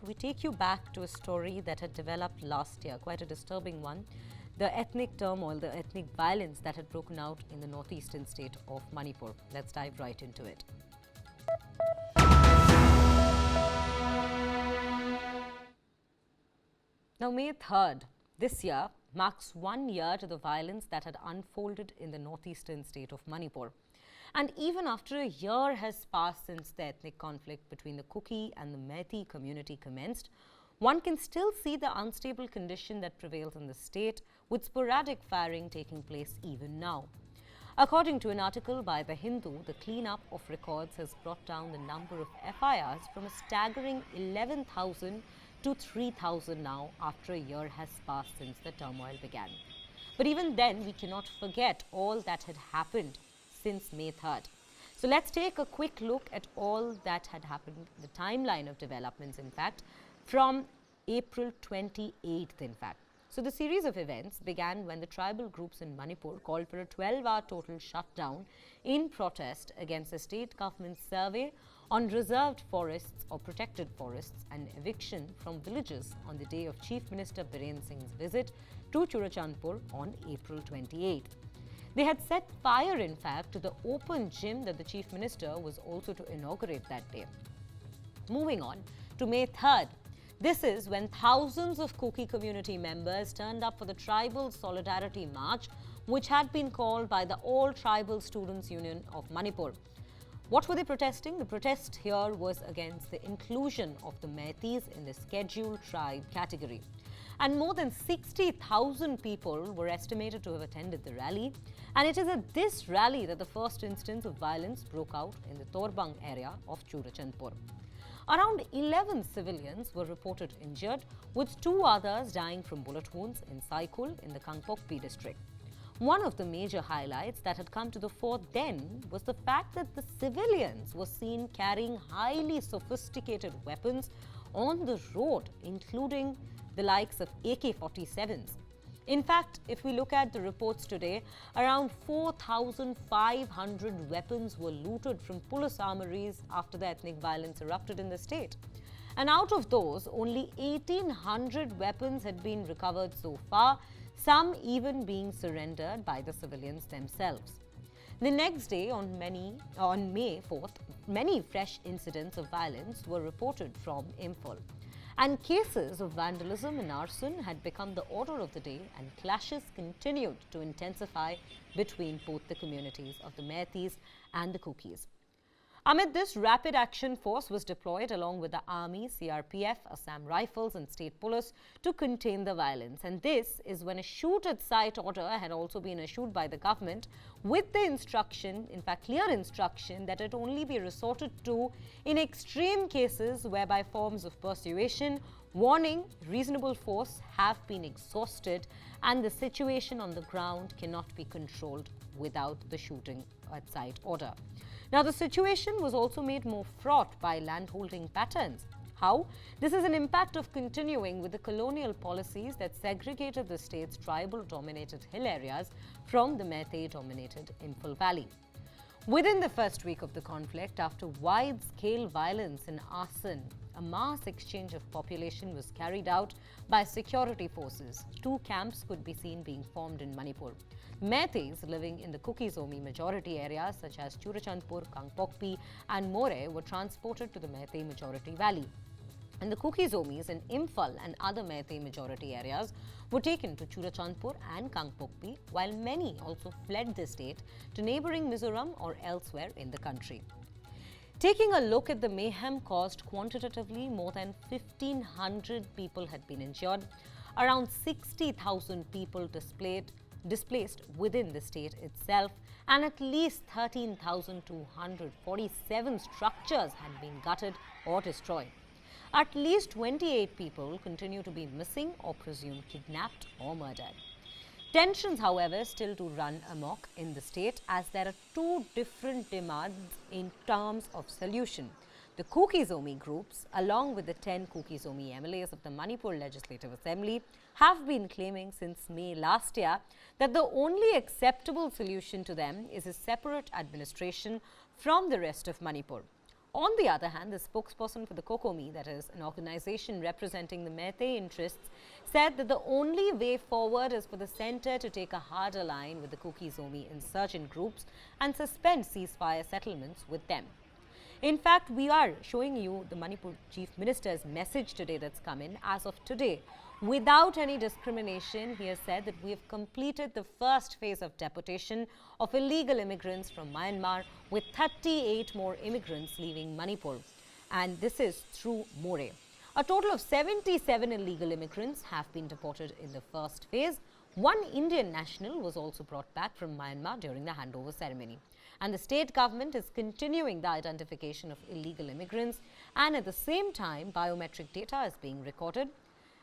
we take you back to a story that had developed last year, quite a disturbing one. The ethnic turmoil, the ethnic violence that had broken out in the northeastern state of Manipur. Let's dive right into it. Now, May 3rd this year marks 1 year to the violence that had unfolded in the northeastern state of Manipur. And even after a year has passed since the ethnic conflict between the Kuki and the Meitei community commenced, one can still see the unstable condition that prevails in the state, with sporadic firing taking place even now. According to an article by The Hindu, the cleanup of records has brought down the number of FIRs from a staggering 11,000 to 3,000 now, after a year has passed since the turmoil began. But even then, we cannot forget all that had happened since May 3rd. So let's take a quick look at all that had happened, the timeline of developments, in fact, from April 28th, in fact. So the series of events began when the tribal groups in Manipur called for a 12-hour total shutdown in protest against the state government's survey on reserved forests or protected forests and eviction from villages on the day of Chief Minister Biren Singh's visit to Churachandpur on April 28th. They had set fire, in fact, to the open gym that the Chief Minister was also to inaugurate that day. Moving on to May 3rd. This is when thousands of Kuki community members turned up for the Tribal Solidarity March, which had been called by the All Tribal Students Union of Manipur. What were they protesting? The protest here was against the inclusion of the Meiteis in the scheduled tribe category. And more than 60,000 people were estimated to have attended the rally. And it is at this rally that the first instance of violence broke out in the Torbang area of Churachandpur. Around 11 civilians were reported injured, with 2 others dying from bullet wounds in Saikul in the Kangpokpi district. One of the major highlights that had come to the fore then was the fact that the civilians were seen carrying highly sophisticated weapons on the road, including the likes of AK-47s. In fact, if we look at the reports today, around 4,500 weapons were looted from police armories after the ethnic violence erupted in the state. And out of those, only 1,800 weapons had been recovered so far, some even being surrendered by the civilians themselves. The next day, on May 4th, many fresh incidents of violence were reported from Imphal. And cases of vandalism and arson had become the order of the day, and clashes continued to intensify between both the communities of the Meiteis and the Kukis. Amid this, rapid action force was deployed along with the army, CRPF, Assam Rifles and state police to contain the violence. And this is when a shoot-at-sight order had also been issued by the government, with the instruction, in fact clear instruction, that it only be resorted to in extreme cases whereby forms of persuasion, warning, reasonable force have been exhausted and the situation on the ground cannot be controlled without the shooting-at-sight order. Now, the situation was also made more fraught by landholding patterns. How? This is an impact of continuing with the colonial policies that segregated the state's tribal-dominated hill areas from the Meitei-dominated Imphal Valley. Within the first week of the conflict, after wide-scale violence and arson, a mass exchange of population was carried out by security forces. 2 camps could be seen being formed in Manipur. Meiteis living in the Kuki-Zomi majority areas such as Churachandpur, Kangpokpi and More were transported to the Meitei majority valley. And the Kuki-Zomis in Imphal and other Meitei majority areas were taken to Churachandpur and Kangpokpi, while many also fled the state to neighbouring Mizoram or elsewhere in the country. Taking a look at the mayhem caused, quantitatively, more than 1,500 people had been injured, around 60,000 people displaced within the state itself, and at least 13,247 structures had been gutted or destroyed. At least 28 people continue to be missing or presumed kidnapped or murdered. Tensions, however, still do run amok in the state, as there are 2 different demands in terms of solution. The Kuki-Zomi groups, along with the 10 Kuki-Zomi MLAs of the Manipur Legislative Assembly, have been claiming since May last year that the only acceptable solution to them is a separate administration from the rest of Manipur. On the other hand, the spokesperson for the Kuki-Meitei, that is an organization representing the Meitei interests, said that the only way forward is for the centre to take a harder line with the Kuki-Zomi insurgent groups and suspend ceasefire settlements with them. In fact, we are showing you the Manipur Chief Minister's message today that's come in. As of today, without any discrimination, he has said that we have completed the first phase of deportation of illegal immigrants from Myanmar, with 38 more immigrants leaving Manipur. And this is through Moreh. A total of 77 illegal immigrants have been deported in the first phase. One Indian national was also brought back from Myanmar during the handover ceremony. And the state government is continuing the identification of illegal immigrants, and at the same time, biometric data is being recorded.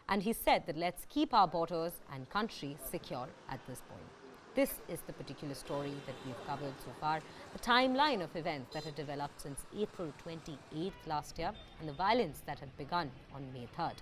And he said that let's keep our borders and country secure at this point. This is the particular story that we've covered so far, the timeline of events that had developed since April 28th last year and the violence that had begun on May 3rd.